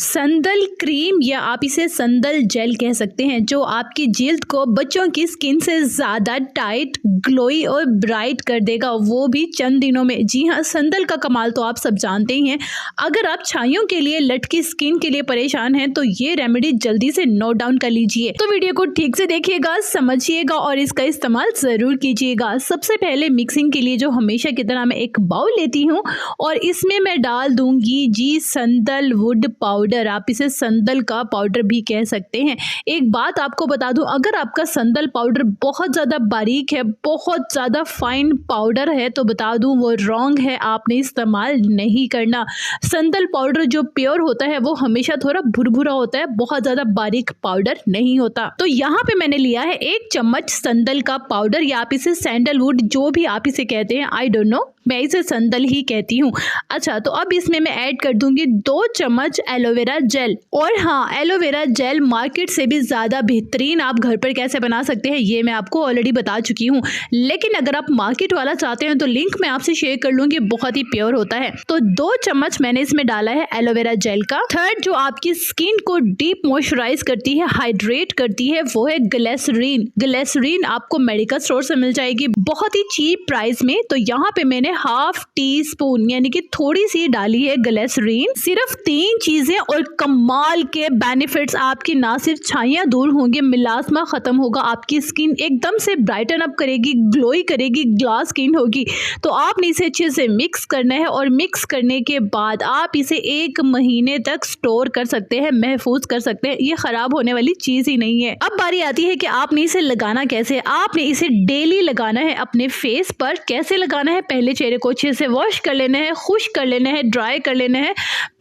संदल cream या आप इसे संदल जेल कह सकते हैं, जो आपकी जिल्द को बच्चों की स्किन से ज़्यादा टाइट, ग्लोई और ब्राइट कर देगा, वो भी चंद दिनों में। जी हाँ, संदल का कमाल तो आप सब जानते ही हैं। अगर आप छाइयों के लिए, लटकी स्किन के लिए परेशान हैं तो ये रेमेडी जल्दी से नोट डाउन कर लीजिए। तो वीडियो को ठीक से देखिएगा, समझिएगा और इसका इस्तेमाल ज़रूर कीजिएगा। सबसे पहले मिक्सिंग के लिए जो हमेशा की तरह मैं एक बाउल लेती हूँ और इसमें मैं डाल दूंगी जी संदल वुड पाउडर। आप इसे संदल का पाउडर भी कह सकते हैं। एक बात आपको बता दूं, अगर आपका संदल पाउडर बहुत ज़्यादा बारीक है, बहुत ज़्यादा फाइन पाउडर है, तो बता दूं वो रॉन्ग है, आपने इस्तेमाल नहीं करना। संदल पाउडर जो प्योर होता है वो हमेशा थोड़ा भुरभुरा होता है, बहुत ज़्यादा बारीक पाउडर नहीं होता। तो यहाँ पे मैंने लिया है 1 चम्मच संदल का पाउडर, या आप इसे सैंडलवुड जो भी आप इसे कहते हैं, आई डोंट नो, मैं इसे संदल ही कहती हूँ। अच्छा, तो अब इसमें मैं ऐड कर दूंगी 2 चम्मच एलोवेरा जेल। और हाँ, एलोवेरा जेल मार्केट से भी ज़्यादा बेहतरीन आप घर पर कैसे बना सकते हैं ये मैं आपको ऑलरेडी बता चुकी हूँ, लेकिन अगर आप मार्केट वाला चाहते हैं तो लिंक मैं आपसे शेयर कर लूँगी, बहुत ही प्योर होता है। तो 2 चम्मच मैंने इसमें डाला है एलोवेरा जेल का। थर्ड, जो आपकी स्किन को डीप मॉइस्चराइज करती है, हाइड्रेट करती है, वो है ग्लिसरीन। ग्लिसरीन आपको मेडिकल स्टोर से मिल जाएगी बहुत ही चीप प्राइस में। तो यहाँ पे मैंने ½ टीस्पून यानी कि थोड़ी सी डाली है ग्लिसरीन। सिर्फ 3 चीजें और कमाल के बेनिफिट्स आपकी, ना सिर्फ छाइयाँ दूर होंगे, मिलास्मा खत्म होगा, आपकी स्किन एकदम से ब्राइटन अप करेगी, ग्लोई करेगी, ग्लास स्किन होगी। तो आपने इसे अच्छे से मिक्स करना है और मिक्स करने के बाद आप इसे 1 महीने तक स्टोर कर सकते हैं, महफूज कर सकते हैं, ये खराब होने वाली चीज ही नहीं है। अब बारी आती है कि आपने इसे लगाना कैसे। आपने इसे डेली लगाना है अपने फेस पर। कैसे लगाना है? पहले चेहरे को अच्छे से वॉश कर लेना है, खुश्क कर लेना है, ड्राई कर लेना है।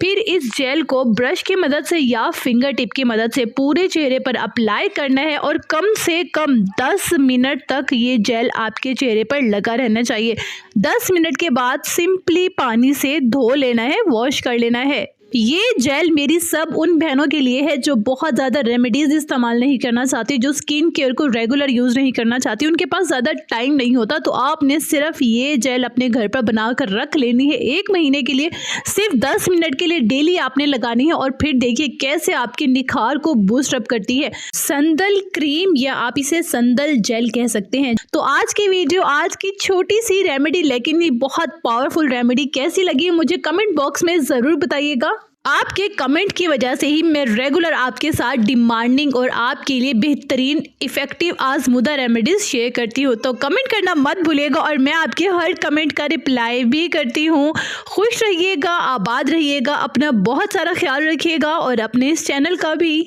फिर इस जेल को ब्रश की मदद से या फिंगर टिप की मदद से पूरे चेहरे पर अप्लाई करना है और कम से कम 10 मिनट तक ये जेल आपके चेहरे पर लगा रहना चाहिए। 10 मिनट के बाद सिंपली पानी से धो लेना है, वॉश कर लेना है। ये जेल मेरी सब उन बहनों के लिए है जो बहुत ज़्यादा रेमेडीज़ इस्तेमाल नहीं करना चाहती, जो स्किन केयर को रेगुलर यूज़ नहीं करना चाहती, उनके पास ज़्यादा टाइम नहीं होता। तो आपने सिर्फ ये जेल अपने घर पर बना कर रख लेनी है 1 महीने के लिए। सिर्फ 10 मिनट के लिए डेली आपने लगानी है और फिर देखिए कैसे आपके निखार को बूस्ट अप करती है। संदल क्रीम या आप इसे संदल जेल कह सकते हैं। तो आज की वीडियो, आज की छोटी सी रेमेडी लेकिन ये बहुत पावरफुल रेमेडी कैसी लगी मुझे कमेंट बॉक्स में ज़रूर बताइएगा। आपके कमेंट की वजह से ही मैं रेगुलर आपके साथ डिमांडिंग और आपके लिए बेहतरीन इफेक्टिव आजमुदा रेमेडीज शेयर करती हूँ। तो कमेंट करना मत भूलिएगा और मैं आपके हर कमेंट का रिप्लाई भी करती हूँ। खुश रहिएगा, आबाद रहिएगा, अपना बहुत सारा ख्याल रखिएगा और अपने इस चैनल का भी।